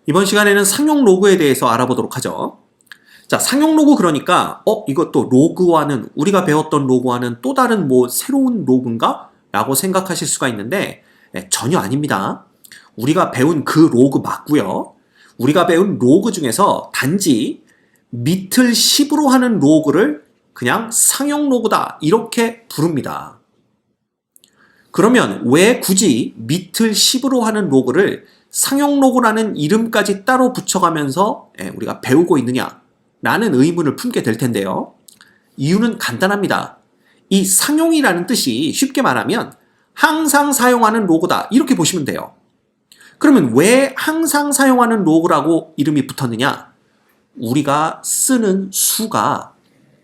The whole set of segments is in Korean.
이번 시간에는 상용 로그에 대해서 알아보도록 하죠. 자, 상용 로그 그러니까 이것도 로그와는 우리가 배웠던 로그와는 또 다른 새로운 로그인가? 라고 생각하실 수가 있는데 전혀 아닙니다. 우리가 배운 그 로그 맞고요. 우리가 배운 로그 중에서 단지 밑을 10으로 하는 로그를 그냥 상용 로그다 이렇게 부릅니다. 그러면 왜 굳이 밑을 10으로 하는 로그를 상용 로그라는 이름까지 따로 붙여가면서 우리가 배우고 있느냐 라는 의문을 품게 될 텐데요. 이유는 간단합니다. 이 상용이라는 뜻이 쉽게 말하면 항상 사용하는 로그다 이렇게 보시면 돼요. 그러면 왜 항상 사용하는 로그라고 이름이 붙었느냐? 우리가 쓰는 수가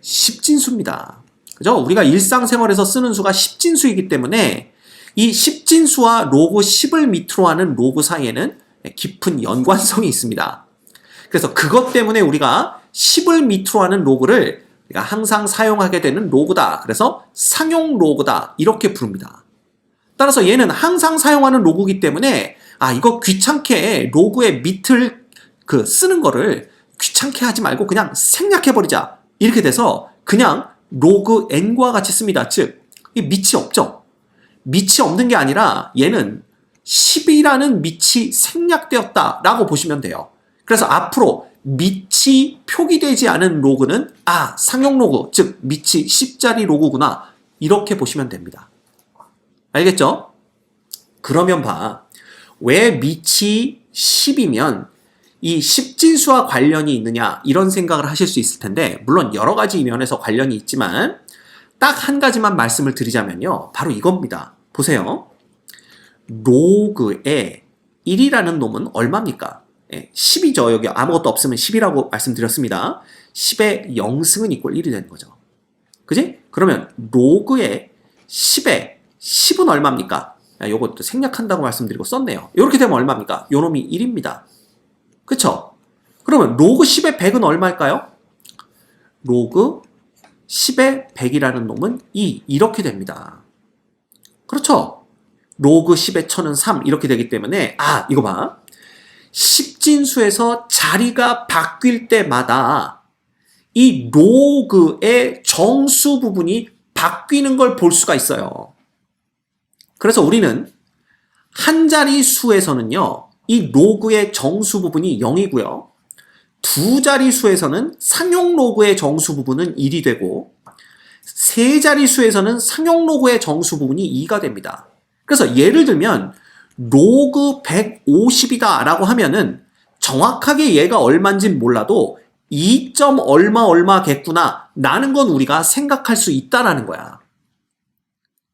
십진수입니다. 그죠? 우리가 일상생활에서 쓰는 수가 십진수이기 때문에 이 십진수와 로그 10을 밑으로 하는 로그 사이에는 깊은 연관성이 있습니다. 그래서 그것 때문에 우리가 10을 밑으로 하는 로그를 우리가 항상 사용하게 되는 로그다. 그래서 상용 로그다. 이렇게 부릅니다. 따라서 얘는 항상 사용하는 로그이기 때문에 이거 귀찮게 로그의 밑을 쓰는 거를 귀찮게 하지 말고 그냥 생략해버리자. 이렇게 돼서 그냥 로그 n과 같이 씁니다. 즉, 이 밑이 없죠. 밑이 없는 게 아니라 얘는 10이라는 밑이 생략되었다라고 보시면 돼요. 그래서 앞으로 밑이 표기되지 않은 로그는 상용 로그, 즉 밑이 10자리 로그구나 이렇게 보시면 됩니다. 알겠죠? 그러면 왜 밑이 10이면 이 십진수와 관련이 있느냐 이런 생각을 하실 수 있을 텐데 물론 여러 가지 면에서 관련이 있지만 딱 한 가지만 말씀을 드리자면요. 바로 이겁니다. 보세요. 로그에 1이라는 놈은 얼마입니까? 10이죠. 여기 아무것도 없으면 10이라고 말씀드렸습니다. 10의 0승은 이꼴 1이 되는 거죠. 그지? 그러면 로그에 10에 10은 얼마입니까? 요것도 생략한다고 말씀드리고 썼네요. 이렇게 되면 얼마입니까? 요 놈이 1입니다. 그쵸? 그러면 로그 10의 100은 얼마일까요? 로그 10의 100이라는 놈은 2 이렇게 됩니다. 그렇죠? 로그 10의 1000은 3 이렇게 되기 때문에 이거 봐. 십진수에서 자리가 바뀔 때마다 이 로그의 정수 부분이 바뀌는 걸 볼 수가 있어요. 그래서 우리는 한 자리 수에서는요. 이 로그의 정수 부분이 0이고요. 두 자리 수에서는 상용 로그의 정수 부분은 1이 되고 세 자리 수에서는 상용 로그의 정수 부분이 2가 됩니다. 그래서 예를 들면 로그 150이다 라고 하면은 정확하게 얘가 얼마인지는 몰라도 2. 얼마겠구나 라는 건 우리가 생각할 수 있다라는 거야.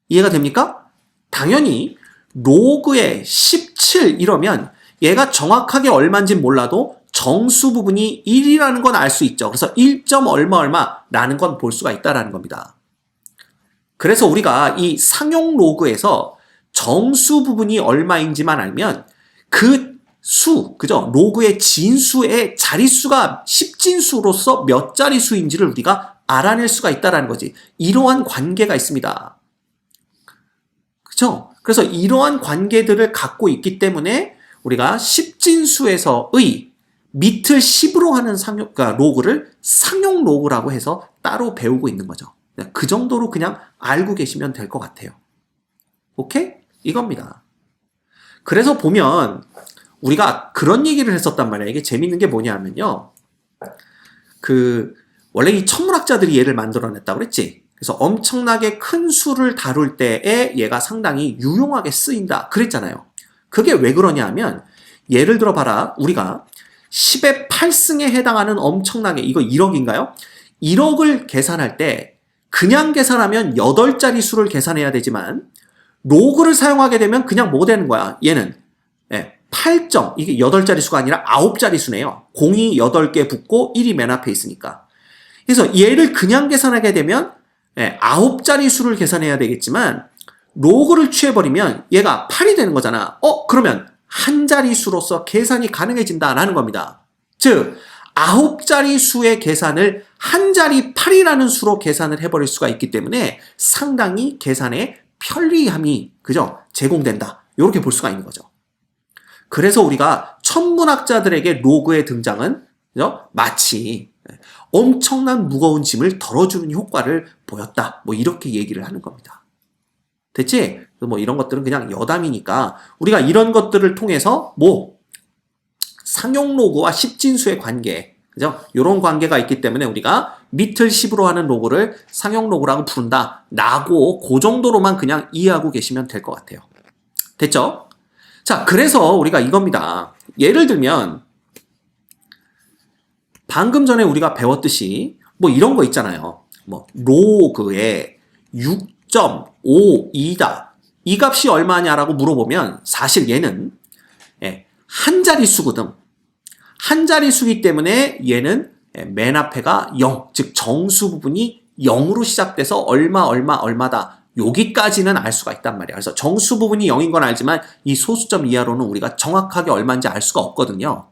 이해가 됩니까? 당연히 로그에 17 이러면 얘가 정확하게 얼마인지는 몰라도 정수 부분이 1이라는 건 알 수 있죠. 그래서 1. 얼마라는 건 볼 수가 있다라는 겁니다. 그래서 우리가 이 상용 로그에서 정수 부분이 얼마인지만 알면 그 수, 그죠? 로그의 진수의 자릿수가 십진수로서 몇 자릿수인지를 우리가 알아낼 수가 있다라는 거지. 이러한 관계가 있습니다. 그죠? 그래서 이러한 관계들을 갖고 있기 때문에 우리가 십진수에서의 밑을 10으로 하는 로그를 상용 로그라고 해서 따로 배우고 있는 거죠. 그 정도로 그냥 알고 계시면 될 것 같아요. 오케이? 이겁니다. 그래서 보면 우리가 그런 얘기를 했었단 말이에요. 이게 재밌는 게 뭐냐면요. 원래 이 천문학자들이 얘를 만들어냈다고 그랬지. 그래서 엄청나게 큰 수를 다룰 때에 얘가 상당히 유용하게 쓰인다. 그랬잖아요. 그게 왜 그러냐 하면 예를 들어 봐라. 우리가 10의 8승에 해당하는 엄청나게 이거 1억인가요? 1억을 계산할 때 그냥 계산하면 8자리 수를 계산해야 되지만 로그를 사용하게 되면 그냥 뭐 되는 거야? 얘는 8점, 이게 8자리 수가 아니라 9자리 수네요. 0이 8개 붙고 1이 맨 앞에 있으니까. 그래서 얘를 그냥 계산하게 되면 9자리 수를 계산해야 되겠지만 로그를 취해버리면 얘가 8이 되는 거잖아. 그러면 한 자리 수로서 계산이 가능해진다라는 겁니다. 즉 9자리 수의 계산을 한 자리 8이라는 수로 계산을 해버릴 수가 있기 때문에 상당히 계산에 편리함이 그죠? 제공된다. 이렇게 볼 수가 있는 거죠. 그래서 우리가 천문학자들에게 로그의 등장은 그죠? 마치 엄청난 무거운 짐을 덜어주는 효과를 보였다. 뭐 이렇게 얘기를 하는 겁니다. 됐지? 뭐 이런 것들은 그냥 여담이니까 우리가 이런 것들을 통해서 뭐 상용 로그와 십진수의 관계, 그죠? 이런 관계가 있기 때문에 우리가 밑을 10으로 하는 로그를 상용 로그라고 부른다. 라고 그 정도로만 그냥 이해하고 계시면 될 것 같아요. 됐죠? 자, 그래서 우리가 이겁니다. 예를 들면 방금 전에 우리가 배웠듯이 뭐 이런 거 있잖아요. 뭐 로그에 6.52다. 이 값이 얼마냐라고 물어보면 사실 얘는 한 자릿수거든. 한 자릿수이기 때문에 얘는 맨 앞에가 0, 즉 정수 부분이 0으로 시작돼서 얼마다. 여기까지는 알 수가 있단 말이야. 그래서 정수 부분이 0인 건 알지만 이 소수점 이하로는 우리가 정확하게 얼마인지 알 수가 없거든요.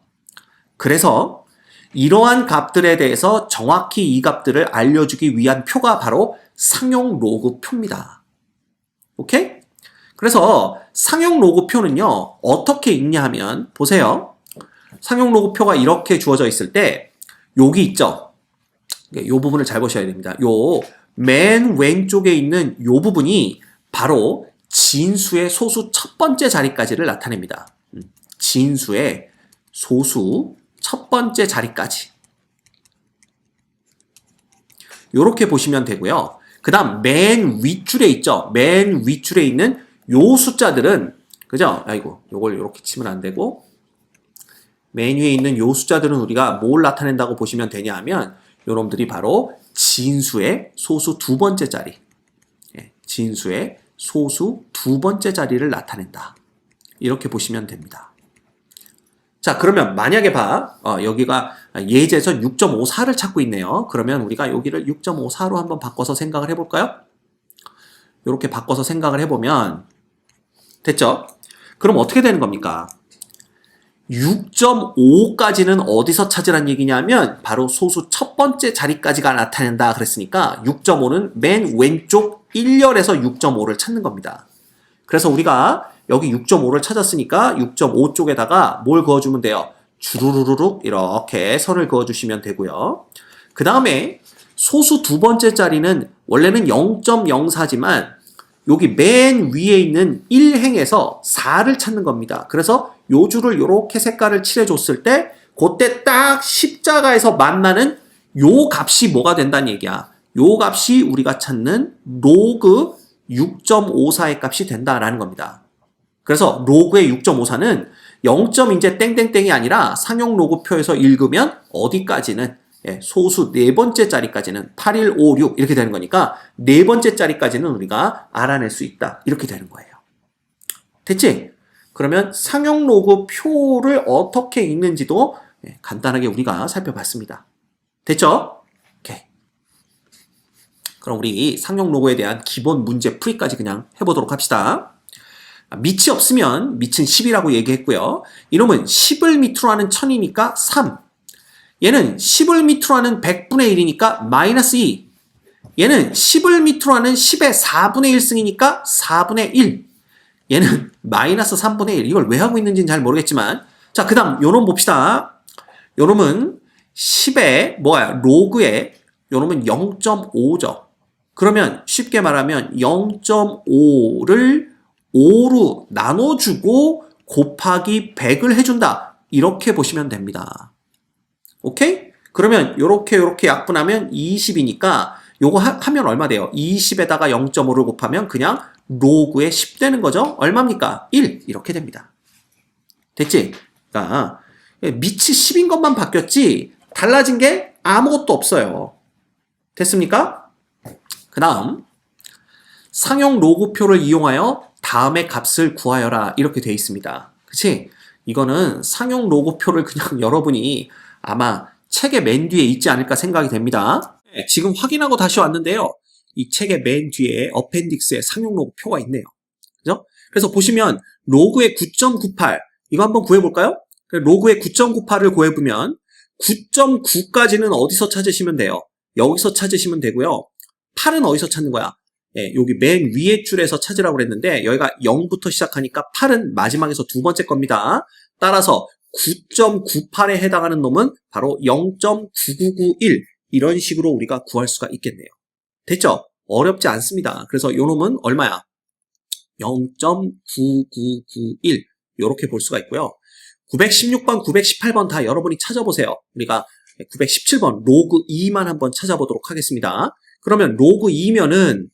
그래서 이러한 값들에 대해서 정확히 이 값들을 알려주기 위한 표가 바로 상용 로그 표입니다. 오케이? 그래서 상용 로그 표는요, 어떻게 읽냐 하면, 보세요. 상용 로그 표가 이렇게 주어져 있을 때, 여기 있죠? 이 부분을 잘 보셔야 됩니다. 요 맨 왼쪽에 있는 요 부분이 바로 진수의 소수 첫 번째 자리까지를 나타냅니다. 진수의 소수 첫 번째 자리까지. 요렇게 보시면 되고요. 그 다음 맨 윗줄에 있죠. 맨 윗줄에 있는 요 숫자들은, 그죠? 아이고, 요걸 요렇게 치면 안 되고, 맨 위에 있는 요 숫자들은 우리가 뭘 나타낸다고 보시면 되냐 하면, 요놈들이 바로 진수의 소수 두 번째 자리. 진수의 소수 두 번째 자리를 나타낸다. 이렇게 보시면 됩니다. 자, 그러면 만약에 여기가 예제에서 6.54를 찾고 있네요. 그러면 우리가 여기를 6.54로 한번 바꿔서 생각을 해볼까요? 이렇게 바꿔서 생각을 해보면 됐죠? 그럼 어떻게 되는 겁니까? 6.5까지는 어디서 찾으란 얘기냐면 바로 소수 첫 번째 자리까지가 나타낸다 그랬으니까 6.5는 맨 왼쪽 1열에서 6.5를 찾는 겁니다. 그래서 우리가 여기 6.5를 찾았으니까 6.5 쪽에다가 뭘 그어주면 돼요? 주르르륵 이렇게 선을 그어주시면 되고요. 그 다음에 소수 두 번째 자리는 원래는 0.04지만 여기 맨 위에 있는 1행에서 4를 찾는 겁니다. 그래서 요 줄을 이렇게 색깔을 칠해줬을 때 그때 딱 십자가에서 만나는 요 값이 뭐가 된다는 얘기야. 요 값이 우리가 찾는 로그 6.54의 값이 된다라는 겁니다. 그래서 로그의 6.54는 0. 이제 땡땡땡이 아니라 상용 로그표에서 읽으면 어디까지는 소수 네 번째 자리까지는 8, 1, 5, 6 이렇게 되는 거니까 네 번째 자리까지는 우리가 알아낼 수 있다. 이렇게 되는 거예요. 됐지? 그러면 상용 로그 표를 어떻게 읽는지도 간단하게 우리가 살펴봤습니다. 됐죠? 오케이. 그럼 우리 상용 로그에 대한 기본 문제 풀이까지 그냥 해보도록 합시다. 밑이 없으면 밑은 10이라고 얘기했고요. 이놈은 10을 밑으로 하는 1000이니까 3. 얘는 10을 밑으로 하는 100분의 1이니까 마이너스 2. 얘는 10을 밑으로 하는 10의 4분의 1승이니까 4분의 1. 얘는 마이너스 3분의 1. 이걸 왜 하고 있는지는 잘 모르겠지만 자, 그 다음 요놈 봅시다. 요놈은 10의 로그에 요놈은 0.5죠. 그러면 쉽게 말하면 0.5를 5로 나눠주고 곱하기 100을 해준다. 이렇게 보시면 됩니다. 오케이? 그러면 요렇게 약분하면 20이니까 요거 하면 얼마 돼요? 20에다가 0.5를 곱하면 그냥 로그에 10 되는 거죠? 얼마입니까? 1 이렇게 됩니다. 됐지? 그러니까 밑이 10인 것만 바뀌었지 달라진 게 아무것도 없어요. 됐습니까? 그 다음 상용 로그표를 이용하여 다음의 값을 구하여라 이렇게 되어 있습니다. 그치? 이거는 상용 로그표를 그냥 여러분이 아마 책의 맨 뒤에 있지 않을까 생각이 됩니다. 지금 확인하고 다시 왔는데요. 이 책의 맨 뒤에 어펜딕스에 상용 로그표가 있네요. 그죠? 그래서 보시면 로그의 9.98 이거 한번 구해볼까요? 로그의 9.98을 구해보면 9.9까지는 어디서 찾으시면 돼요? 여기서 찾으시면 되고요. 8은 어디서 찾는 거야? 여기 맨 위에 줄에서 찾으라고 그랬는데 여기가 0부터 시작하니까 8은 마지막에서 두 번째 겁니다. 따라서 9.98에 해당하는 놈은 바로 0.9991 이런 식으로 우리가 구할 수가 있겠네요. 됐죠? 어렵지 않습니다. 그래서 이 놈은 얼마야? 0.9991 이렇게 볼 수가 있고요. 916번, 918번 다 여러분이 찾아보세요. 우리가 917번 로그 2만 한번 찾아보도록 하겠습니다. 그러면 로그 2면은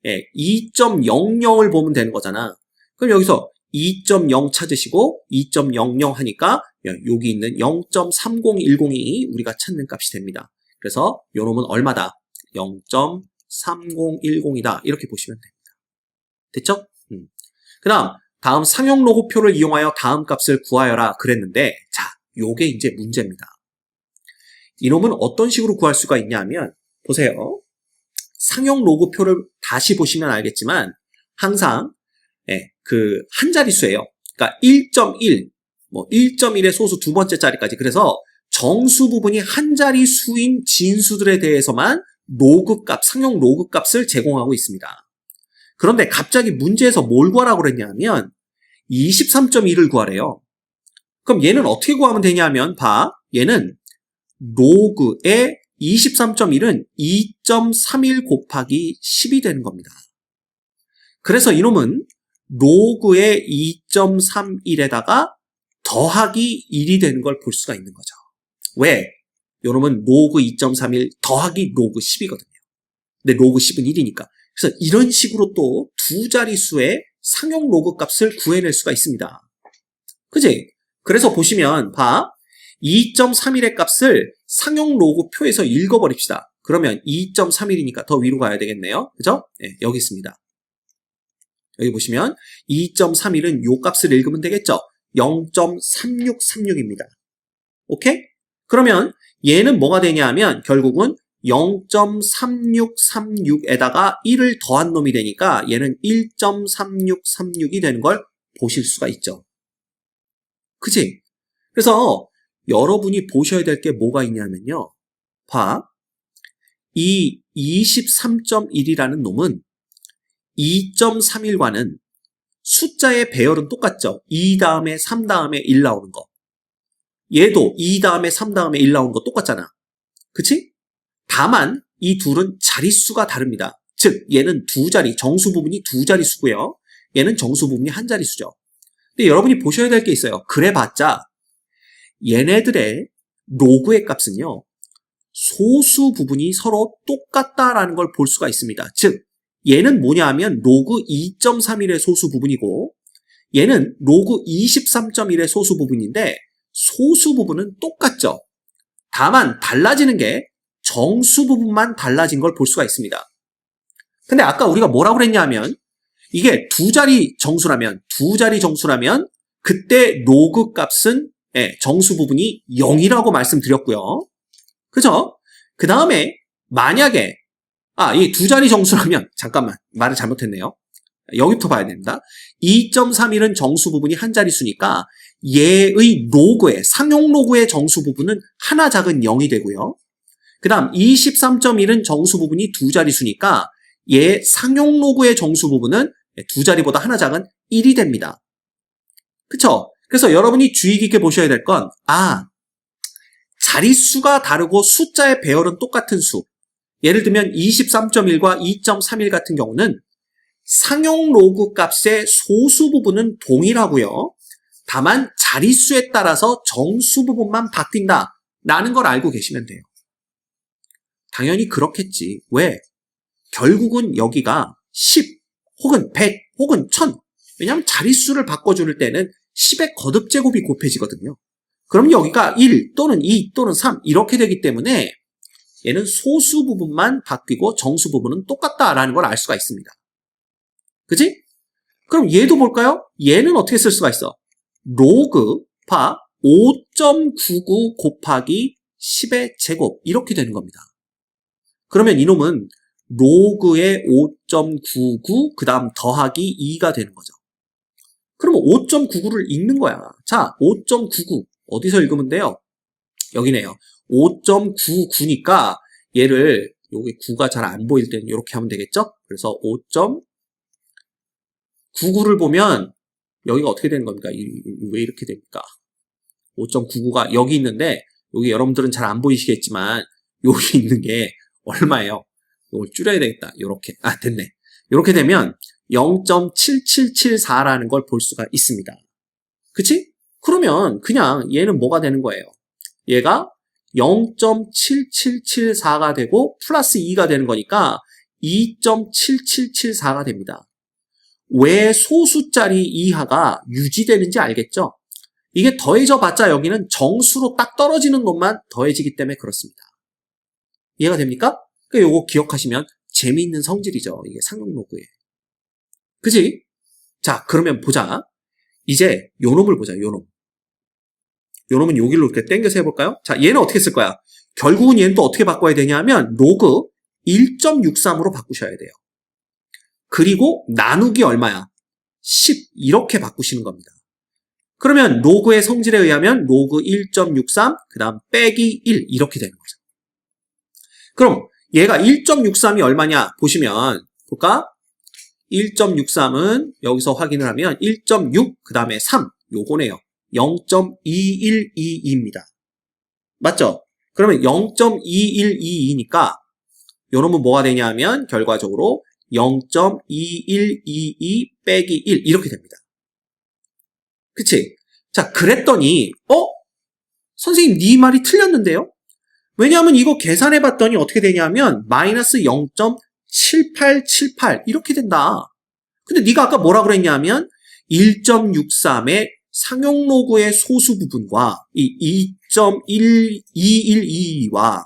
2.00을 보면 되는 거잖아. 그럼 여기서 2.0 찾으시고 2.00 하니까 여기 있는 0.3010이 우리가 찾는 값이 됩니다. 그래서 요 놈은 얼마다? 0.3010이다. 이렇게 보시면 됩니다. 됐죠? 그 다음 상용 로그표를 이용하여 다음 값을 구하여라 그랬는데, 자, 요게 이제 문제입니다. 이놈은 어떤 식으로 구할 수가 있냐 하면, 보세요. 상용 로그표를 다시 보시면 알겠지만, 항상, 그, 한 자릿수예요. 그러니까 1.1, 1.1의 소수 두 번째 자리까지. 그래서 정수 부분이 한 자릿수인 진수들에 대해서만 로그 값, 상용 로그 값을 제공하고 있습니다. 그런데 갑자기 문제에서 뭘 구하라고 그랬냐면 23.1을 구하래요. 그럼 얘는 어떻게 구하면 되냐면 얘는 로그의 23.1은 2.31 곱하기 10이 되는 겁니다. 그래서 이놈은 로그의 2.31에다가 더하기 1이 되는 걸 볼 수가 있는 거죠. 왜? 이놈은 로그 2.31 더하기 로그 10이거든요. 근데 로그 10은 1이니까. 그래서 이런 식으로 또 두 자릿수의 상용 로그 값을 구해낼 수가 있습니다. 그지? 그래서 보시면 2.31의 값을 상용 로그 표에서 읽어버립시다. 그러면 2.31이니까 더 위로 가야 되겠네요. 그죠? 네, 여기 있습니다. 여기 보시면 2.31은 요 값을 읽으면 되겠죠? 0.3636입니다. 오케이? 그러면 얘는 뭐가 되냐 하면 결국은 0.3636에다가 1을 더한 놈이 되니까 얘는 1.3636이 되는 걸 보실 수가 있죠. 그치? 그래서 여러분이 보셔야 될 게 뭐가 있냐면요. 이 23.1이라는 놈은 2.31과는 숫자의 배열은 똑같죠. 2 다음에 3 다음에 1 나오는 거. 얘도 2 다음에 3 다음에 1 나오는 거 똑같잖아. 그치? 다만 이 둘은 자릿수가 다릅니다. 즉 얘는 두 자리, 정수 부분이 두 자릿수고요. 얘는 정수 부분이 한 자릿수죠. 근데 여러분이 보셔야 될 게 있어요. 그래봤자 얘네들의 로그의 값은요. 소수 부분이 서로 똑같다라는 걸 볼 수가 있습니다. 즉 얘는 뭐냐 하면 로그 2.31의 소수 부분이고 얘는 로그 23.1의 소수 부분인데 소수 부분은 똑같죠. 다만 달라지는 게 정수 부분만 달라진 걸 볼 수가 있습니다. 근데 아까 우리가 뭐라고 그랬냐면 이게 두 자리 정수라면 그때 로그 값은 정수 부분이 0이라고 말씀드렸고요. 그죠? 그 다음에 만약에 이 두 자리 정수라면 잠깐만 말을 잘못했네요. 여기부터 봐야 됩니다. 2.31은 정수 부분이 한 자릿수니까 얘의 로그의 상용 로그의 정수 부분은 하나 작은 0이 되고요. 그 다음 23.1은 정수 부분이 두 자릿수니까 얘 상용 로그의 정수 부분은 두 자리보다 하나 작은 1이 됩니다. 그쵸? 그래서 여러분이 주의 깊게 보셔야 될 건 자릿수가 다르고 숫자의 배열은 똑같은 수. 예를 들면 23.1과 2.31 같은 경우는 상용 로그 값의 소수 부분은 동일하고요. 다만 자릿수에 따라서 정수 부분만 바뀐다라는 걸 알고 계시면 돼요. 당연히 그렇겠지. 왜? 결국은 여기가 10 혹은 100 혹은 1000 왜냐하면 자릿수를 바꿔줄 때는 10의 거듭제곱이 곱해지거든요. 그럼 여기가 1 또는 2 또는 3 이렇게 되기 때문에 얘는 소수 부분만 바뀌고 정수 부분은 똑같다라는 걸 알 수가 있습니다. 그지? 그럼 얘도 볼까요? 얘는 어떻게 쓸 수가 있어? 로그 5.99 곱하기 10의 제곱 이렇게 되는 겁니다. 그러면 이놈은 로그의 5.99 그 다음 더하기 2가 되는 거죠. 그러면 5.99를 읽는 거야. 자, 5.99 어디서 읽으면 돼요? 여기네요. 5.99니까 얘를 여기 9가 잘 안 보일 때는 이렇게 하면 되겠죠? 그래서 5.99를 보면 여기가 어떻게 되는 겁니까? 왜 이렇게 됩니까? 5.99가 여기 있는데 여기 여러분들은 잘 안 보이시겠지만 여기 있는 게 얼마예요? 이걸 줄여야 되겠다. 요렇게. 됐네. 이렇게 되면 0.7774라는 걸 볼 수가 있습니다. 그치? 그러면 그냥 얘는 뭐가 되는 거예요? 얘가 0.7774가 되고 플러스 2가 되는 거니까 2.7774가 됩니다. 왜 소수짜리 이하가 유지되는지 알겠죠? 이게 더해져 봤자 여기는 정수로 딱 떨어지는 것만 더해지기 때문에 그렇습니다. 이해가 됩니까? 그러니까 요거 기억하시면 재미있는 성질이죠. 이게 상용로그에. 그치? 자, 그러면 보자. 이제 요 놈을 보자, 요 놈. 요 놈은 여기로 이렇게 당겨서 해볼까요? 자, 얘는 어떻게 쓸 거야? 결국은 얘는 또 어떻게 바꿔야 되냐면 로그 1.63으로 바꾸셔야 돼요. 그리고 나누기 얼마야? 10 이렇게 바꾸시는 겁니다. 그러면 로그의 성질에 의하면 로그 1.63 그 다음 빼기 1 이렇게 되는 거죠. 그럼 얘가 1.63이 얼마냐 보시면 볼까? 1.63은 여기서 확인을 하면 1.6 그 다음에 3 요거네요. 0.2122입니다. 맞죠? 그러면 0.2122니까 요놈은 뭐가 되냐면 결과적으로 0.2122 빼기 1 이렇게 됩니다. 그치? 자, 그랬더니 선생님 네 말이 틀렸는데요? 왜냐하면 이거 계산해봤더니 어떻게 되냐면 마이너스 0.7878 이렇게 된다. 근데 네가 아까 뭐라 그랬냐면 1.63의 상용로그의 소수 부분과 이 2.2122와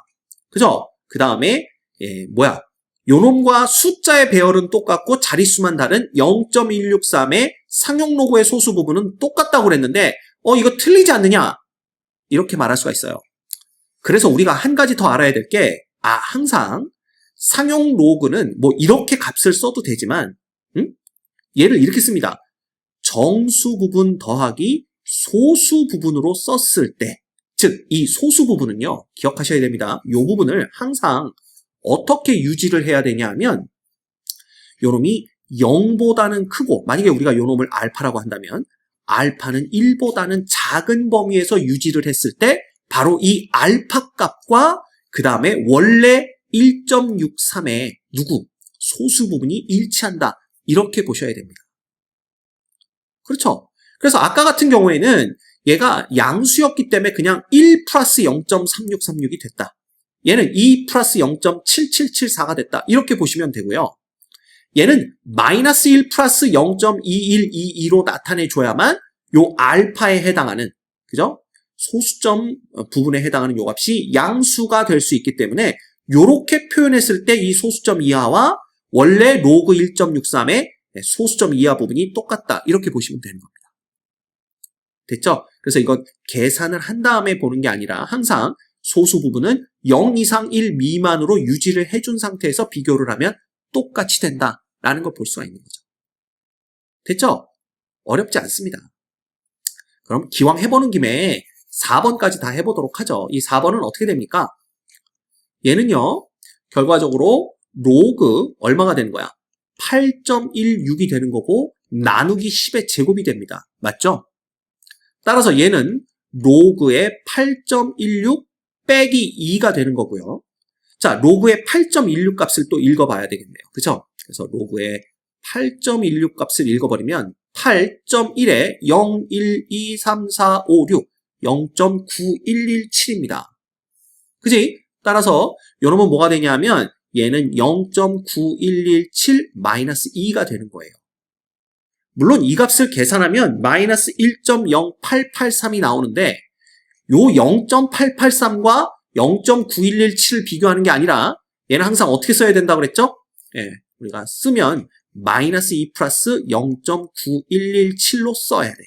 그죠? 그 다음에 요놈과 숫자의 배열은 똑같고 자릿수만 다른 0.163의 상용로그의 소수 부분은 똑같다고 그랬는데 이거 틀리지 않느냐? 이렇게 말할 수가 있어요. 그래서 우리가 한 가지 더 알아야 될 게 항상 상용로그는 뭐 이렇게 값을 써도 되지만 얘를 이렇게 씁니다. 정수 부분 더하기 소수 부분으로 썼을 때 즉 이 소수 부분은요. 기억하셔야 됩니다. 이 부분을 항상 어떻게 유지를 해야 되냐 하면 요놈이 0보다는 크고 만약에 우리가 요놈을 알파라고 한다면 알파는 1보다는 작은 범위에서 유지를 했을 때 바로 이 알파 값과 그 다음에 원래 1.63의 소수 부분이 일치한다. 이렇게 보셔야 됩니다. 그렇죠? 그래서 아까 같은 경우에는 얘가 양수였기 때문에 그냥 1 플러스 0.3636이 됐다. 얘는 2 플러스 0.7774가 됐다. 이렇게 보시면 되고요. 얘는 마이너스 1 플러스 0.2122로 나타내줘야만 요 알파에 해당하는 그죠? 소수점 부분에 해당하는 요 값이 양수가 될 수 있기 때문에 요렇게 표현했을 때 이 소수점 이하와 원래 로그 1.63의 소수점 이하 부분이 똑같다. 이렇게 보시면 되는 겁니다. 됐죠? 그래서 이건 계산을 한 다음에 보는 게 아니라 항상 소수 부분은 0 이상 1 미만으로 유지를 해준 상태에서 비교를 하면 똑같이 된다라는 걸 볼 수가 있는 거죠. 됐죠? 어렵지 않습니다. 그럼 기왕 해보는 김에 4번까지 다 해보도록 하죠. 이 4번은 어떻게 됩니까? 얘는요. 결과적으로 로그 얼마가 되는 거야? 8.16이 되는 거고 나누기 10의 제곱이 됩니다. 맞죠? 따라서 얘는 로그의 8.16 빼기 2가 되는 거고요. 자, 로그의 8.16 값을 또 읽어봐야 되겠네요. 그죠? 그래서 로그의 8.16 값을 읽어버리면 8.1에 0, 1, 2, 3, 4, 5, 6, 0.9117입니다. 그지? 따라서 요놈은 뭐가 되냐면 얘는 0.9117 마이너스 2가 되는 거예요. 물론 이 값을 계산하면 마이너스 1.0883이 나오는데 요 0.883과 0.9117을 비교하는 게 아니라 얘는 항상 어떻게 써야 된다고 그랬죠? 우리가 쓰면 마이너스 2 플러스 0.9117로 써야 돼.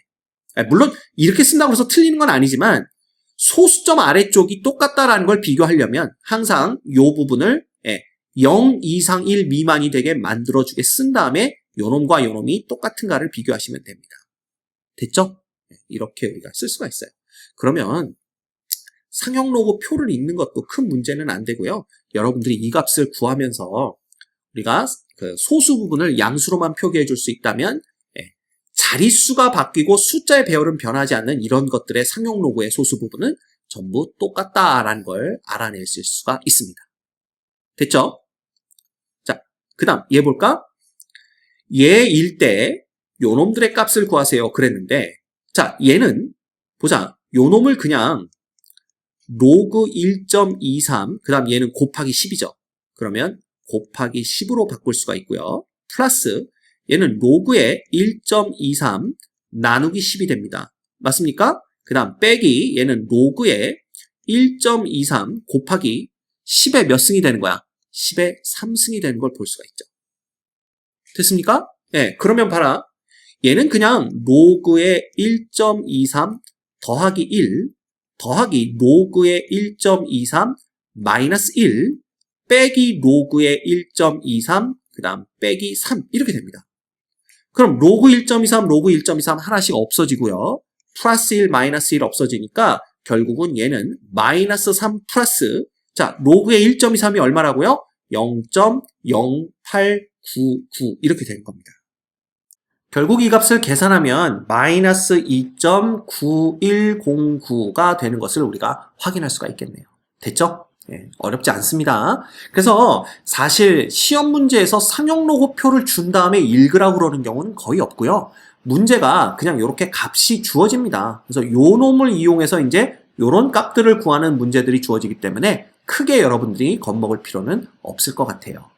물론 이렇게 쓴다고 해서 틀리는 건 아니지만 소수점 아래쪽이 똑같다라는 걸 비교하려면 항상 요 부분을 0 이상 1 미만이 되게 만들어주게 쓴 다음에 요놈과 요놈이 똑같은가를 비교하시면 됩니다. 됐죠? 이렇게 우리가 쓸 수가 있어요. 그러면 상형 로그 표를 읽는 것도 큰 문제는 안 되고요. 여러분들이 이 값을 구하면서 우리가 그 소수 부분을 양수로만 표기해 줄 수 있다면 자릿수가 바뀌고 숫자의 배열은 변하지 않는 이런 것들의 상용 로그의 소수 부분은 전부 똑같다라는 걸 알아낼 수가 있습니다. 됐죠? 자, 그 다음 얘 볼까? 얘일 때 요놈들의 값을 구하세요 그랬는데, 자, 얘는 보자. 요놈을 그냥 로그 1.23, 그 다음 얘는 곱하기 10이죠. 그러면 곱하기 10으로 바꿀 수가 있고요. 플러스 얘는 로그의 1.23 나누기 10이 됩니다. 맞습니까? 그 다음 빼기 얘는 로그의 1.23 곱하기 10의 몇 승이 되는 거야? 10의 3승이 되는 걸 볼 수가 있죠. 됐습니까? 네, 그러면 봐라. 얘는 그냥 로그의 1.23 더하기 1 더하기 로그의 1.23 마이너스 1 빼기 로그의 1.23 그 다음 빼기 3 이렇게 됩니다. 그럼 로그 1.23 로그 1.23 하나씩 없어지고요. 플러스 1 마이너스 1 없어지니까 결국은 얘는 마이너스 3 플러스, 자, 로그의 1.23이 얼마라고요? 0.0899 이렇게 되는 겁니다. 결국 이 값을 계산하면 마이너스 2.9109가 되는 것을 우리가 확인할 수가 있겠네요. 됐죠? 네, 어렵지 않습니다. 그래서 사실 시험 문제에서 상용 로고표를 준 다음에 읽으라고 그러는 경우는 거의 없고요. 문제가 그냥 이렇게 값이 주어집니다. 그래서 요 놈을 이용해서 이제 요런 값들을 구하는 문제들이 주어지기 때문에 크게 여러분들이 겁먹을 필요는 없을 것 같아요.